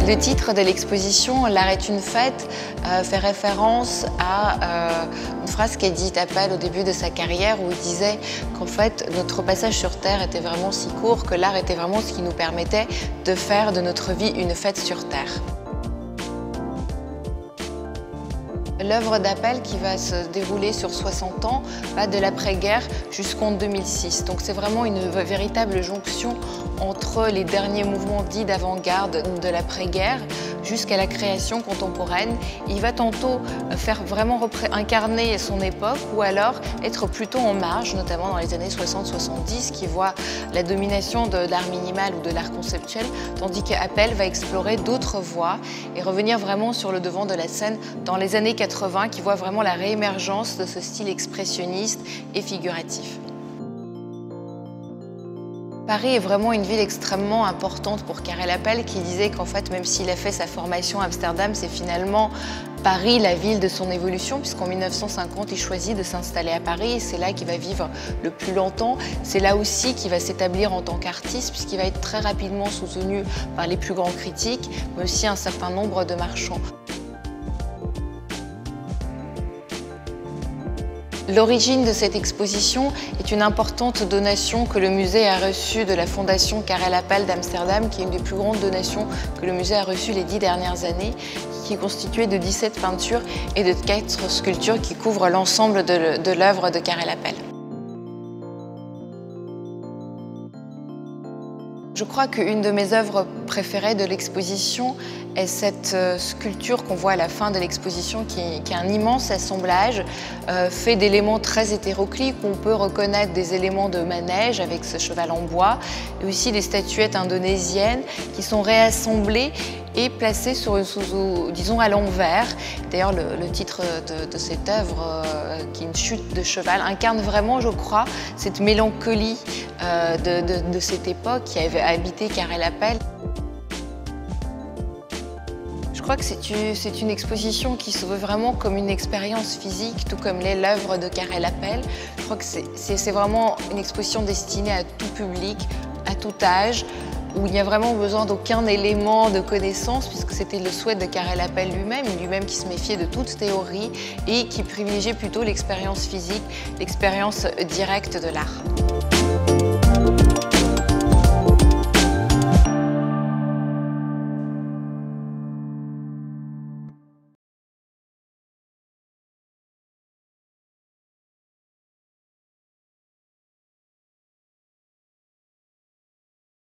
Le titre de l'exposition, L'art est une fête, fait référence à une phrase qu'a dite Appel au début de sa carrière où il disait qu'en fait notre passage sur Terre était vraiment si court que l'art était vraiment ce qui nous permettait de faire de notre vie une fête sur Terre. L'œuvre d'Appel, qui va se dérouler sur 60 ans, va de l'après-guerre jusqu'en 2006. Donc c'est vraiment une véritable jonction entre les derniers mouvements dits d'avant-garde de l'après-guerre jusqu'à la création contemporaine. Il va tantôt faire vraiment incarner son époque ou alors être plutôt en marge, notamment dans les années 60-70, qui voit la domination de l'art minimal ou de l'art conceptuel, tandis qu'Appel va explorer d'autres voies et revenir vraiment sur le devant de la scène dans les années 80, qui voit vraiment la réémergence de ce style expressionniste et figuratif. Paris est vraiment une ville extrêmement importante pour Karel Appel, qui disait qu'en fait, même s'il a fait sa formation à Amsterdam, c'est finalement Paris la ville de son évolution, puisqu'en 1950, il choisit de s'installer à Paris et c'est là qu'il va vivre le plus longtemps. C'est là aussi qu'il va s'établir en tant qu'artiste, puisqu'il va être très rapidement soutenu par les plus grands critiques, mais aussi un certain nombre de marchands. L'origine de cette exposition est une importante donation que le musée a reçue de la fondation Karel Appel d'Amsterdam, qui est une des plus grandes donations que le musée a reçues les 10 dernières années, qui est constituée de 17 peintures et de 4 sculptures qui couvrent l'ensemble de l'œuvre de Karel Appel. Je crois qu'une de mes œuvres préférées de l'exposition est cette sculpture qu'on voit à la fin de l'exposition, qui est un immense assemblage fait d'éléments très hétéroclites. On peut reconnaître des éléments de manège avec ce cheval en bois, et aussi des statuettes indonésiennes qui sont réassemblées et placées disons à l'envers. D'ailleurs, le titre de cette œuvre, qui est une chute de cheval, incarne vraiment, je crois, cette mélancolie de cette époque qui avait habité Karel Appel. Je crois que c'est une exposition qui se veut vraiment comme une expérience physique, tout comme l'est l'œuvre de Karel Appel. Je crois que c'est vraiment une exposition destinée à tout public, à tout âge, où il n'y a vraiment besoin d'aucun élément de connaissance, puisque c'était le souhait de Karel Appel lui-même qui se méfiait de toute théorie et qui privilégiait plutôt l'expérience physique, l'expérience directe de l'art.